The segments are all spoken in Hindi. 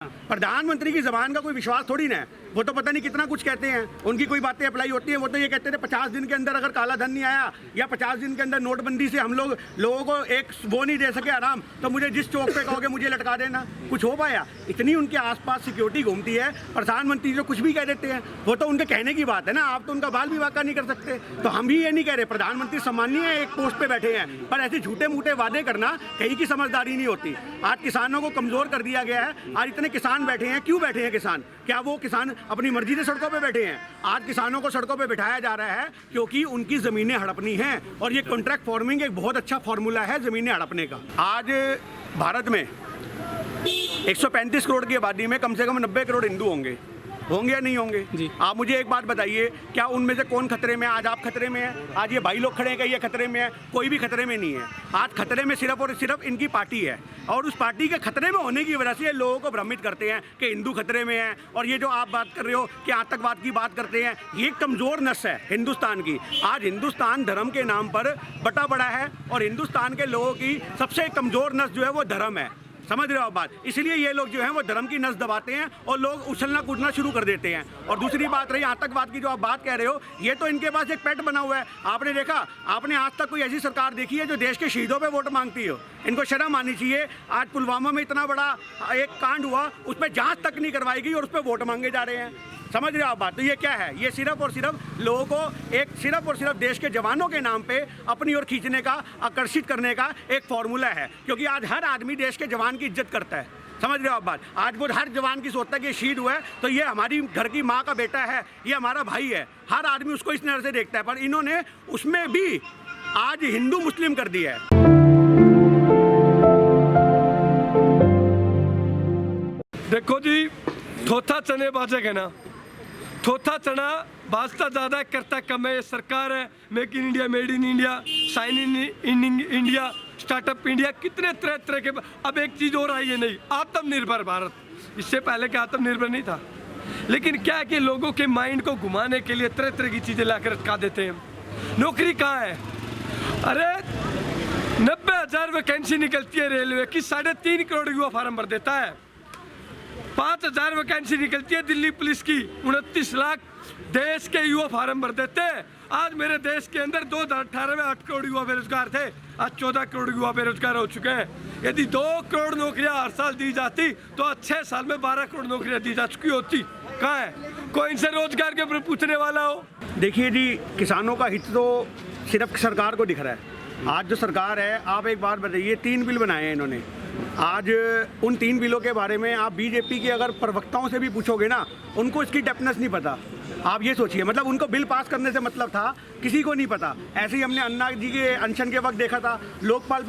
प्रधानमंत्री की जबान का कोई विश्वास थोड़ी ना है। वो तो पता नहीं कितना कुछ कहते हैं, उनकी कोई बातें अप्लाई होती हैं। वो तो ये कहते थे 50 दिन के अंदर अगर काला धन नहीं आया या 50 दिन के अंदर नोटबंदी से हम लोगों को एक वो नहीं दे सके आराम, तो मुझे जिस चौक पे कहोगे मुझे लटका देना। कुछ हो पाया? इतनी उनके आसपास सिक्योरिटी घूमती है, प्रधानमंत्री जो कुछ भी कह देते हैं वो तो उनके कहने की बात है ना। आप तो उनका बाल भी वाका नहीं कर सकते। तो हम भी ये नहीं कह रहे, प्रधानमंत्री सम्मानीय है, एक पोस्ट पे बैठे हैं, पर ऐसे झूठे मूठे वादे करना कहीं की समझदारी नहीं होती। आज किसानों को कमजोर कर दिया गया है। आज इतने किसान बैठे हैं, क्यों बैठे हैं किसान? क्या वो किसान अपनी मर्जी से सड़कों पे बैठे हैं? आज किसानों को सड़कों पे बिठाया जा रहा है क्योंकि उनकी जमीनें हड़पनी हैं, और ये कॉन्ट्रैक्ट फार्मिंग एक बहुत अच्छा फॉर्मूला है जमीनें हड़पने का। आज भारत में 135 करोड़ की आबादी में कम से कम 90 करोड़ हिंदू होंगे या नहीं होंगे जी? आप मुझे एक बात बताइए, क्या उनमें से कौन खतरे में? आज आप खतरे में हैं, आज ये भाई लोग खड़े हैं कि ये खतरे में है? कोई भी खतरे में नहीं है। आज खतरे में सिर्फ और सिर्फ इनकी पार्टी है, और उस पार्टी के खतरे में होने की वजह से ये लोगों को भ्रमित करते हैं कि हिंदू खतरे में है। और ये जो आप बात कर रहे हो कि आतंकवाद की बात करते हैं, ये कमज़ोर नस है हिंदुस्तान की। आज हिंदुस्तान धर्म के नाम पर बटा बड़ा है, और हिंदुस्तान के लोगों की सबसे कमज़ोर नस जो है वो धर्म है। समझ रहे हो आप बात? इसलिए ये लोग जो हैं वो धर्म की नस दबाते हैं और लोग उछलना कूदना शुरू कर देते हैं। और दूसरी बात रही आतंकवाद की, जो आप बात कह रहे हो, ये तो इनके पास एक पेट बना हुआ है। आपने देखा, आपने आज तक कोई ऐसी सरकार देखी है जो देश के शहीदों पे वोट मांगती हो? इनको शर्म आनी चाहिए। आज पुलवामा में इतना बड़ा एक कांड हुआ, उस पर जाँच तक नहीं करवाई गई और उस पर वोट मांगे जा रहे हैं। समझ रहे हो आप बात? तो ये क्या है? ये सिर्फ और सिर्फ लोगों को एक सिर्फ और सिर्फ देश के जवानों के नाम पे अपनी ओर खींचने का, आकर्षित करने का एक फॉर्मूला है। क्योंकि आज हर आदमी देश के जवान की इज्जत करता है। समझ रहे हो आप बात? आज वो हर जवान की सोचता है कि शहीद हुआ है तो ये हमारी घर की माँ का बेटा है, ये हमारा भाई है। हर आदमी उसको इस नज़र से देखता है, पर इन्होंने उसमें भी आज हिंदू मुस्लिम कर दिया है। देखो जी, थोथा चने बाजेगा ना, थोथा चना बाजता ज़्यादा करता कम है। ये सरकार है, make in India, made in India, sign in India, startup India, कितने तरह तरह के। अब एक चीज़ और आई है नहीं, आत्मनिर्भर भारत। इससे पहले क्या आत्मनिर्भर नहीं था? लेकिन क्या है कि लोगों के माइंड को घुमाने के लिए तरह तरह की चीज़ें लाकर रखा देते हैं। नौकरी कहाँ है? अरे 90,000 वैकेंसी निकलती है रेलवे की, 3.5 करोड़ युवा फार्म भर देता है। 5,000 वैकेंसी निकलती है दिल्ली पुलिस की, 29 लाख देश के युवा फार्म भर देते हैं। आज मेरे देश के अंदर 2018 में 8 करोड़ युवा बेरोजगार थे, आज 14 करोड़ युवा बेरोजगार हो चुके हैं। यदि 2 करोड़ नौकरियां हर साल दी जाती तो आज 6 साल में 12 करोड़ नौकरियां दी जा चुकी होती। कहाँ है कोई इनसे रोजगार के ऊपर पूछने वाला हो? देखिए जी, किसानों का हित तो सिर्फ सरकार को दिख रहा है। आज जो सरकार है, आप एक बात बताइए, 3 बिल बनाए हैं इन्होंने। आज उन 3 बिलों के बारे में आप बीजेपी के अगर प्रवक्ताओं से भी पूछोगे ना, उनको इसकी डेप्थनेस नहीं पता। आप ये सोचिए, मतलब उनको बिल पास करने से मतलब था, किसी को नहीं पता। ऐसे ही हमने अन्ना जी के अनशन के वक्त देखा था, लोकपाल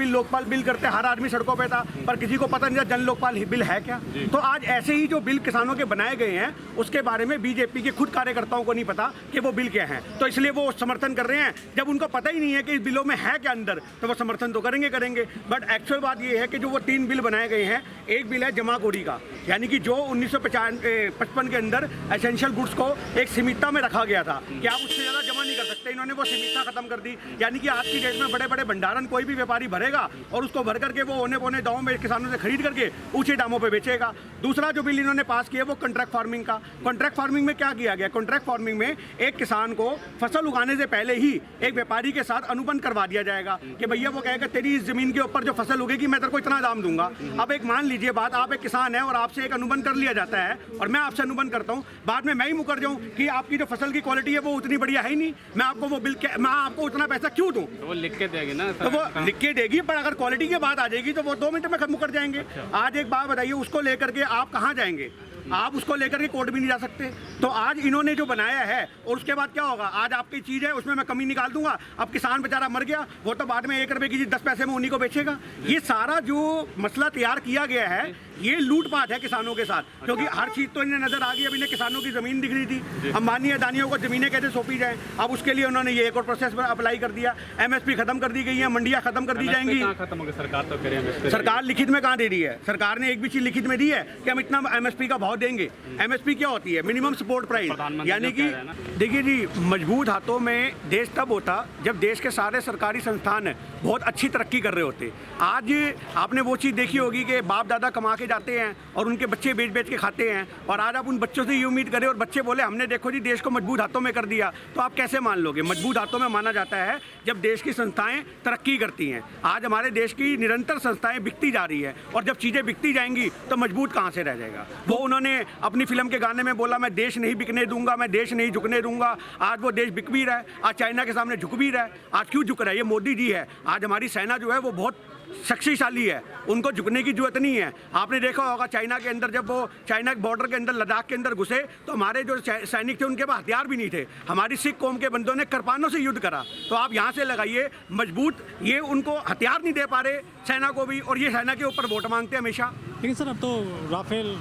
बिल करते हर आदमी सड़कों पे था, पर किसी को पता नहीं था जन लोकपाल बिल है क्या। तो आज ऐसे ही जो बिल किसानों के बनाए गए हैं, उसके बारे में बीजेपी के खुद कार्यकर्ताओं को नहीं पता कि वो बिल क्या है। तो इसलिए वो समर्थन कर रहे हैं। जब उनको पता ही नहीं है कि इस बिलों में है क्या अंदर, तो वो समर्थन तो करेंगे। बट एक्चुअल बात ये है कि जो वो 3 बिल बनाए गए हैं, एक बिल है जमाखोरी का, यानी कि जो 1955 के अंदर एसेंशियल गुड्स को एक सीमितता में रखा गया था कि आप उससे ज़्यादा जमा नहीं कर सकते। इन्होंने वो सीमितता खत्म कर दी, यानी कि आज की डेट में बड़े बड़े भंडारण कोई भी व्यापारी भरेगा और उसको भर करके वो औने पौने दामों में किसानों से खरीद करके ऊंचे दामों पे बेचेगा। दूसरा जो बिल इन्होंने पास किया वो कॉन्ट्रैक्ट फार्मिंग का। कॉन्ट्रैक्ट फार्मिंग में क्या किया गया? कॉन्ट्रैक्ट फार्मिंग में एक किसान को फसल उगाने से पहले ही एक व्यापारी के साथ अनुबंध करवा दिया जाएगा कि भैया वो कहेगा तेरी इस जमीन के ऊपर जो फसल उगेगी मैं तेरे को इतना दाम दूंगा। अब एक मान लीजिए बात, आप एक किसान है और आपसे एक अनुबंध कर लिया जाता है और मैं आपसे अनुबंध करता हूँ, बाद में मैं ही मुकर जाऊँ कि आपकी जो फसल की क्वालिटी है वो उतनी बढ़िया है ही नहीं, मैं आपको वो बिल मैं आपको उतना पैसा क्यों दूं? तो वो लिख के देगी ना, तो वो लिख के देगी, पर अगर क्वालिटी की बात आ जाएगी तो वो 2 मिनट में खत्म कर जाएंगे। अच्छा। आज एक बात बताइए, उसको लेकर के आप कहाँ जाएंगे? आप उसको लेकर के कोर्ट भी नहीं जा सकते। तो आज इन्होंने जो बनाया है, और उसके बाद क्या होगा? आज आपकी चीज़ है उसमें मैं कमी निकाल दूंगा। अब किसान बेचारा मर गया, वो तो बाद में 1 रुपए की चीज़ 10 पैसे में उन्हीं को बेचेगा। ये सारा जो मसला तैयार किया गया है, ये लूटपाट है किसानों के साथ, क्योंकि हर चीज़ तो इन्हें नजर आ गई। अब इन्हें किसानों की ज़मीन दिख रही थी, अंबानी अदानियों को ज़मीनें कैसे सौंपी जाए, अब उसके लिए उन्होंने ये एक और प्रोसेस पर अप्लाई कर दिया। MSP खत्म कर दी गई है, मंडियाँ खत्म कर दी जाएंगी। खत्म हो गई सरकार तो कह रही है, सरकार लिखित में कहाँ दे रही है? सरकार ने एक भी चीज़ लिखित में दी है कि हम इतना MSP का भाव देंगे। MSP क्या होती है? Minimum support price. प्रधानमंत्री यानी जो कि कह रहे हैं ना। देखिए जी, मजबूत हाथों में देश तब होता जब देश के सारे सरकारी संस्थान बहुत अच्छी तरक्की कर रहे होते। आज आपने वो चीज़ देखी होगी कि बाप दादा कमा के जाते हैं और उनके बच्चे बेच बेच के खाते हैं, और आज आप उन बच्चों से ये उम्मीद करें और बच्चे बोले हमने देखो जी देश को मजबूत हाथों में कर दिया, तो आप कैसे मान लोगे? मजबूत हाथों में माना जाता है जब देश की संस्थाएं तरक्की करती हैं। आज हमारे देश की निरंतर संस्थाएं बिकती जा रही है, और जब चीज़ें बिकती जाएंगी तो मजबूत कहाँ से रह जाएगा? वो उन्होंने अपनी फिल्म के गाने में बोला, मैं देश नहीं बिकने दूंगा, मैं देश नहीं झुकने दूंगा। आज वो देश बिक भी रहा है, आज चाइना के सामने झुक भी रहा है। आज क्यों झुक रहा है? ये मोदी जी है। आज हमारी सेना जो है वो बहुत शक्तिशाली है, उनको झुकने की जरूरत नहीं है। आपने देखा होगा चाइना के अंदर, जब वो चाइना के बॉर्डर के अंदर लद्दाख के अंदर घुसे तो हमारे जो सैनिक थे उनके पास हथियार भी नहीं थे। हमारी सिख कौम के बंदों ने कृपानों से युद्ध करा। तो आप यहाँ से लगाइए मजबूत, ये उनको हथियार नहीं दे पा रहे सेना को भी, और ये सेना के ऊपर वोट मांगते हैं हमेशा। लेकिन सर अब तो राफेल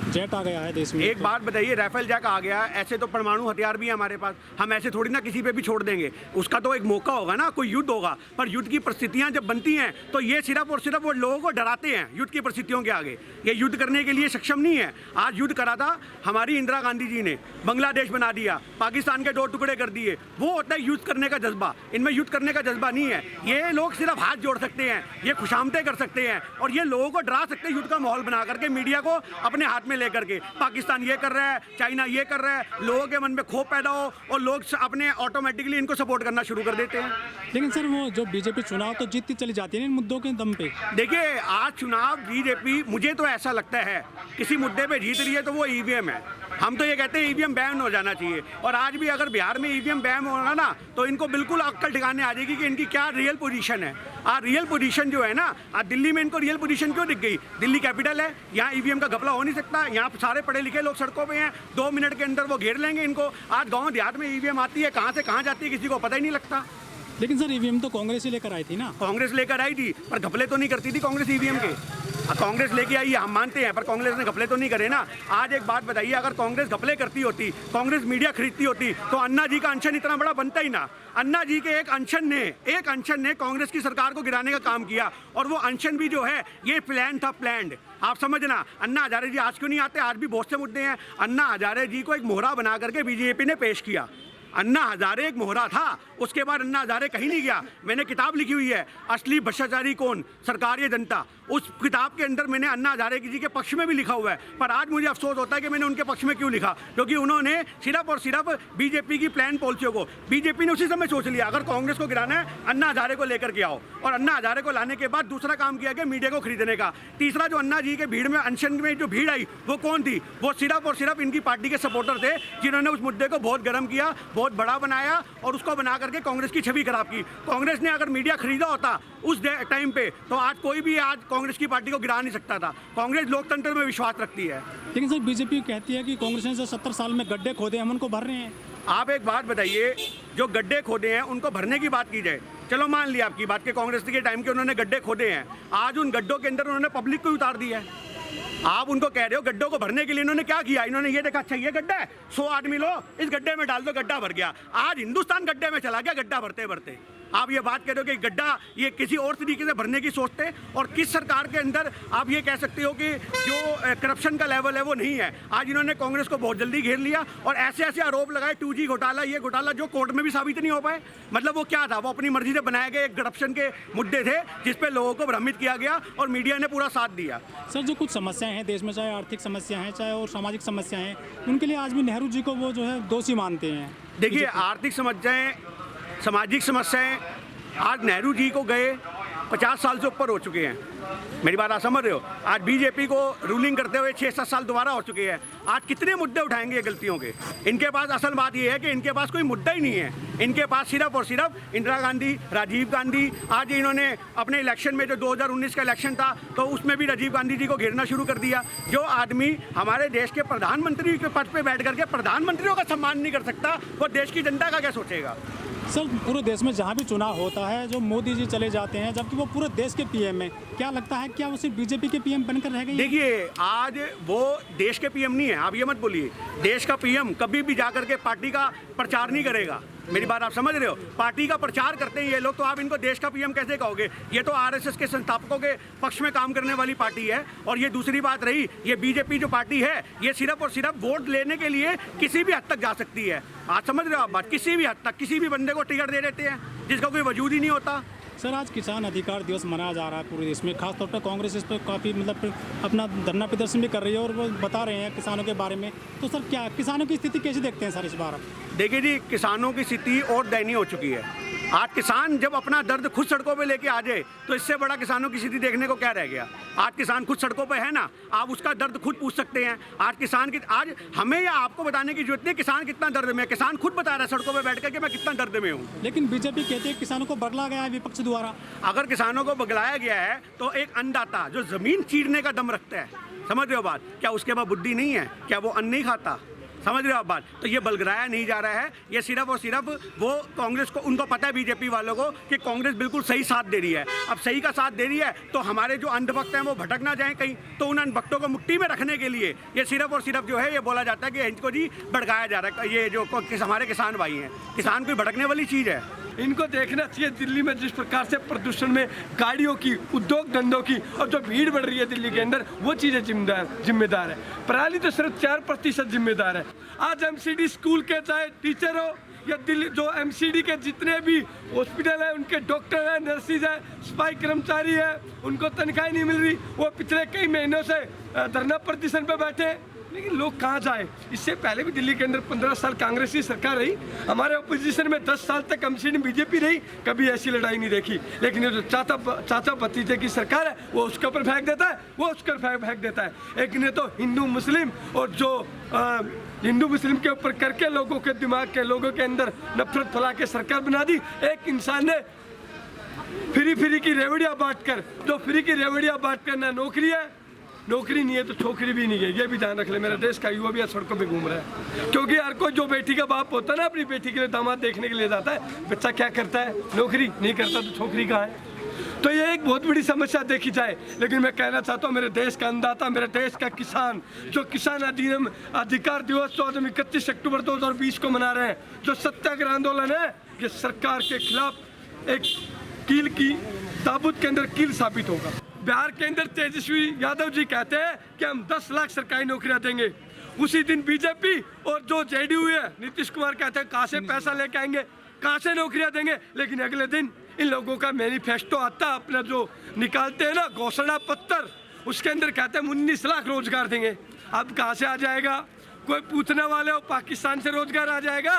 जेट आ गया है देश में। एक बात बताइए, राफेल जैक आ गया, ऐसे तो परमाणु हथियार भी है हमारे पास, हम ऐसे थोड़ी ना किसी पे भी छोड़ देंगे। उसका तो एक मौका होगा ना, कोई युद्ध होगा, पर युद्ध की परिस्थितियां जब बनती हैं तो ये सिर्फ और सिर्फ वो लोगों को डराते हैं युद्ध की परिस्थितियों के आगे। ये युद्ध करने के लिए सक्षम नहीं है। आज युद्ध करा था हमारी इंदिरा गांधी जी ने, बांग्लादेश बना दिया, पाकिस्तान के 2 टुकड़े कर दिए। वो होता है युद्ध करने का जज्बा। इनमें युद्ध करने का जज्बा नहीं है। ये लोग सिर्फ हाथ जोड़ सकते हैं, ये खुशामतें कर सकते हैं, और ये लोगों को डरा सकते हैं युद्ध का माहौल बना करके, मीडिया को अपने हाथ में लेकर के। पाकिस्तान ये कर रहा है, चाइना ये कर रहा है, लोगों के मन में खौफ पैदा हो और लोग अपने ऑटोमेटिकली इनको सपोर्ट करना शुरू कर देते हैं। लेकिन सर वो जो बीजेपी चुनाव तो जीतती चली जाती है इन मुद्दों के दम पे। देखिए, आज चुनाव बीजेपी, मुझे तो ऐसा लगता है किसी मुद्दे पे जीत रही है तो वो ईवीएम है। हम तो ये कहते हैं ईवीएम बैन हो जाना चाहिए, और आज भी अगर बिहार में ईवीएम बैन होगा ना तो इनको बिल्कुल अक्ल ठिकाने आ जाएगी कि इनकी क्या रियल पोजीशन है। आज रियल पोजीशन जो है ना, आज दिल्ली में इनको रियल पोजीशन क्यों दिख गई? दिल्ली कैपिटल है, यहाँ ईवीएम का घपला हो नहीं सकता। यहाँ सारे पढ़े लिखे लोग सड़कों पे हैं, 2 मिनट के अंदर वो घेर लेंगे इनको। आज गाँव देहात में ईवीएम आती है, कहाँ से कहाँ जाती है किसी को पता ही नहीं लगता। लेकिन सर ईवीएम तो कांग्रेस ही लेकर आई थी ना। कांग्रेस लेकर आई थी, पर घपले तो नहीं करती थी कांग्रेस ईवीएम के। कांग्रेस लेके आई, हम मानते हैं, पर कांग्रेस ने घपले तो नहीं करे ना। आज एक बात बताइए, अगर कांग्रेस घपले करती होती, कांग्रेस मीडिया खरीदती होती, तो अन्ना जी का अनशन इतना बड़ा बनता ही ना। अन्ना जी के एक अनशन ने कांग्रेस की सरकार को गिराने का काम किया, और वो अनशन भी जो है ये प्लान था, प्लान्ड। आप समझना, अन्ना हजारे जी आज क्यों नहीं आते? आज भी बहुत से मुद्दे हैं। अन्ना हजारे जी को एक मोहरा बना करके बीजेपी ने पेश किया। अन्ना हजारे एक मोहरा था, उसके बाद अन्ना हजारे कहीं नहीं गया। मैंने किताब लिखी हुई है, असली भ्रष्टाचारी कौन, सरकार या जनता। उस किताब के अंदर मैंने अन्ना हजारे जी के पक्ष में भी लिखा हुआ है, पर आज मुझे अफसोस होता है कि मैंने उनके पक्ष में क्यों लिखा, क्योंकि उन्होंने सिर्फ और सिर्फ बीजेपी की प्लान पॉलिसियों को, बीजेपी ने उसी समय सोच लिया अगर कांग्रेस को गिराना है अन्ना हजारे को लेकर के आओ, और अन्ना हजारे को लाने के बाद दूसरा काम किया कि मीडिया को खरीदने का। तीसरा, जो अन्ना जी के भीड़ में, अनशन में जो भीड़ आई, वो कौन थी? वो सिर्फ और सिर्फ इनकी पार्टी के सपोर्टर थे, जिन्होंने उस मुद्दे को बहुत गर्म किया, बहुत बड़ा बनाया, और उसको बना करके कांग्रेस की छवि खराब की। कांग्रेस ने अगर मीडिया खरीदा होता उस टाइम पे, तो आज कोई भी आज कांग्रेस की पार्टी को गिरा नहीं सकता था। कांग्रेस लोकतंत्र में विश्वास रखती है। लेकिन सर बीजेपी कहती है कि कांग्रेस ने जो 70 साल में गड्ढे खोदे हम उनको भर रहे हैं। आप एक बात बताइए, जो गड्ढे खोदे हैं उनको भरने की बात की जाए, चलो मान लिया आपकी बात कि कांग्रेस के टाइम के उन्होंने गड्ढे खोदे हैं, आज उन गड्ढों के अंदर उन्होंने पब्लिक को उतार दिया है। आप उनको कह रहे हो गड्ढों को भरने के लिए, इन्होंने क्या किया? इन्होंने ये देखा, अच्छा ये गड्ढा है, 100 आदमी लो इस गड्ढे में डाल दो, गड्ढा भर गया। आज हिंदुस्तान गड्ढे में चला गया, गड्ढा भरते भरते। आप ये बात कह रहे हो कि गड्ढा ये किसी और तरीके से भरने की सोचते, और किस सरकार के अंदर आप ये कह सकते हो कि जो करप्शन का लेवल है वो नहीं है। आज इन्होंने कांग्रेस को बहुत जल्दी घेर लिया और ऐसे ऐसे आरोप लगाए, 2G घोटाला, ये घोटाला, जो कोर्ट में भी साबित नहीं हो पाए। मतलब वो क्या था? वो अपनी मर्जी से बनाए गए करप्शन के मुद्दे थे, जिसपे लोगों को भ्रमित किया गया और मीडिया ने पूरा साथ दिया। सर जो कुछ समस्याएं हैं देश में, चाहे आर्थिक समस्या हैं, चाहे और सामाजिक समस्याएं हैं, उनके लिए आज भी नेहरू जी को वो जो है दोषी मानते हैं। देखिए, आर्थिक समस्याएं, सामाजिक समस्याएं, आज नेहरू जी को गए 50 साल से ऊपर हो चुके हैं। मेरी बात आप समझ रहे हो? आज बीजेपी को रूलिंग करते हुए 6-7 साल दोबारा हो चुके हैं। आज कितने मुद्दे उठाएंगे गलतियों के? इनके पास असल बात यह है कि इनके पास कोई मुद्दा ही नहीं है। इनके पास सिर्फ और सिर्फ इंदिरा गांधी, राजीव गांधी, आज इन्होंने अपने इलेक्शन में जो 2019 का इलेक्शन था तो उसमें भी राजीव गांधी जी को घेरना शुरू कर दिया। जो आदमी हमारे देश के प्रधानमंत्री के पद पे बैठ करके प्रधानमंत्रियों का सम्मान नहीं कर सकता, वो देश की जनता का क्या सोचेगा? सर पूरे देश में जहाँ भी चुनाव होता है, जो मोदी जी चले जाते हैं, जबकि वो पूरे देश के पीएम है, क्या लगता है क्या वो सिर्फ बीजेपी के पीएम बनकर रह गए? देखिए, आज वो देश के पीएम नहीं है, आप ये मत बोलिए। देश का पीएम कभी भी जाकर के पार्टी का प्रचार नहीं करेगा। मेरी बात आप समझ रहे हो? पार्टी का प्रचार करते हैं ये लोग, तो आप इनको देश का पीएम कैसे कहोगे? ये तो आरएसएस के संस्थापकों के पक्ष में काम करने वाली पार्टी है। और ये दूसरी बात रही, ये बीजेपी जो पार्टी है, ये सिर्फ और सिर्फ वोट लेने के लिए किसी भी हद तक जा सकती है। आज समझ रहे हो आप बात? किसी भी हद तक किसी भी बंदे को टिकट दे देते हैं जिसका कोई वजूद ही नहीं होता। सर, आज किसान अधिकार दिवस मनाया जा रहा है पूरे देश में, खासतौर पर कांग्रेस इस पर काफ़ी मतलब अपना धरना प्रदर्शन भी कर रही है और वो बता रहे हैं किसानों के बारे में। तो सर, क्या किसानों की स्थिति कैसे देखते हैं सर इस बार? देखिए जी, किसानों की स्थिति और दयनीय हो चुकी है। आज किसान जब अपना दर्द खुद सड़कों पे लेके आ जाए तो इससे बड़ा किसानों की स्थिति देखने को क्या रह गया? आज किसान खुद सड़कों पे है ना, आप उसका दर्द खुद पूछ सकते हैं। आज किसान की, आज हमें या आपको बताने की जरूरत नहीं किसान कितना दर्द में है। किसान खुद बता रहा है सड़कों पे बैठ कर के मैं कितना दर्द में हूँ। लेकिन बीजेपी कहती है किसानों को बगला गया है विपक्ष द्वारा। अगर किसानों को बगलाया गया है तो एक अन्नदाता जो जमीन चीरने का दम रखता है, समझ रहे हो बात? क्या उसके पास बुद्धि नहीं है? क्या वो अन्न नहीं खाता? समझ रहे हो आप बात? तो ये बलगराया नहीं जा रहा है, ये सिर्फ और सिर्फ वो कांग्रेस को, उनको पता है बीजेपी वालों को कि कांग्रेस बिल्कुल सही साथ दे रही है। अब सही का साथ दे रही है तो हमारे जो अंधभक्त हैं वो भटक ना जाएं कहीं, तो उन अंधभक्तों को मुट्ठी में रखने के लिए ये सिर्फ और सिर्फ जो है ये बोला जाता है कि इनको जी भड़काया जा रहा है। ये जो हमारे किसान भाई हैं, किसान कोई भड़कने वाली चीज़ है? इनको देखना चाहिए दिल्ली में जिस प्रकार से प्रदूषण में गाड़ियों की, उद्योग धंधों की और जो भीड़ बढ़ रही है दिल्ली के अंदर, वो चीज़ें जिम्मेदार है। पराली तो सिर्फ 4% जिम्मेदार है। आज एमसीडी स्कूल के चाहे टीचर हो या दिल्ली जो एमसीडी के जितने भी हॉस्पिटल है, उनके डॉक्टर हैं, नर्सिस हैं, सफाई कर्मचारी हैं, उनको तनख्वाह नहीं मिल रही। वो पिछले कई महीनों से धरना प्रदर्शन पे बैठे हैं, लेकिन लोग कहाँ जाए? इससे पहले भी दिल्ली के अंदर 15 साल कांग्रेस की सरकार रही, हमारे अपोजिशन में 10 साल तक एमसीडी बीजेपी रही, कभी ऐसी लड़ाई नहीं देखी। लेकिन ये जो चाचा भतीजे की सरकार है वो उसके ऊपर फेंक देता है, वो उसके ऊपर फेंक देता है। एक ने तो हिंदू मुस्लिम और जो हिंदू मुस्लिम के ऊपर करके लोगों के दिमाग के, लोगों के अंदर नफरत फैला के सरकार बना दी। एक इंसान ने फ्री की रेवड़ियाँ बांट कर, जो फ्री की रेवड़ियाँ बांट कर ना नौकरी है, नौकरी नहीं है तो छोकरी भी नहीं है। ये भी ध्यान रख ले, मेरा देश का युवा भी आज सड़कों पे घूम रहा है। क्योंकि हर कोई जो बेटी का बाप होता है ना, अपनी बेटी के लिए दामाद देखने के लिए जाता है, बच्चा क्या करता है? नौकरी नहीं करता तो छोकरी कहाँ है? तो ये एक बहुत बड़ी समस्या देखी जाए। लेकिन मैं कहना चाहता हूँ, मेरे देश का अन्नदाता, मेरे देश का किसान, जो किसान अधिकार दिवस 31 अक्टूबर 2020 को मना रहे हैं, जो सत्याग्रह आंदोलन है, ये सरकार के खिलाफ एक कील की ताबूत के अंदर कील साबित होगा। बिहार के अंदर तेजस्वी यादव जी कहते हैं कि हम 10 लाख सरकारी नौकरियां देंगे। उसी दिन बीजेपी और जो जेडीयू है, नीतीश कुमार कहते हैं कहाँ से पैसा लेके आएंगे, कहाँ से नौकरियां देंगे। लेकिन अगले दिन इन लोगों का मैनिफेस्टो आता है, अपना जो निकालते हैं ना घोषणा पत्र, उसके अंदर कहते हैं 19 लाख रोजगार देंगे। अब कहाँ से आ जाएगा? कोई पूछने वाले हो, पाकिस्तान से रोजगार आ जाएगा?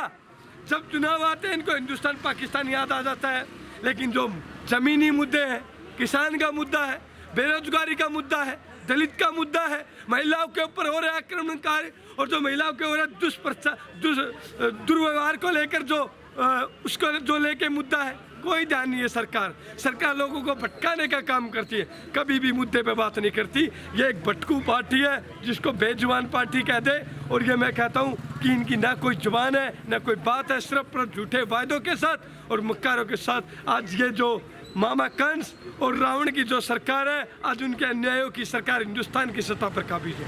जब चुनाव आते हैं इनको हिंदुस्तान पाकिस्तान याद आ जाता है। लेकिन जो जमीनी मुद्दे हैं, किसान का मुद्दा है, बेरोजगारी का मुद्दा है, दलित का मुद्दा है, महिलाओं के ऊपर हो रहे आक्रमणकारी और जो महिलाओं के हो रहे दुर्व्यवहार को लेकर जो उसको जो लेके मुद्दा है, कोई ध्यान नहीं है। सरकार लोगों को भटकाने का काम करती है, कभी भी मुद्दे पे बात नहीं करती। ये एक भटकू पार्टी है जिसको बेजुबान पार्टी कह दे। और ये मैं कहता हूँ कि इनकी ना कोई जुबान है ना कोई बात है, सिर्फ झूठे वायदों के साथ और मक्कारों के साथ आज ये जो मामा कंस और रावण की जो सरकार है, आज उनके अन्यायों की सरकार हिंदुस्तान की सत्ता पर काबिज है।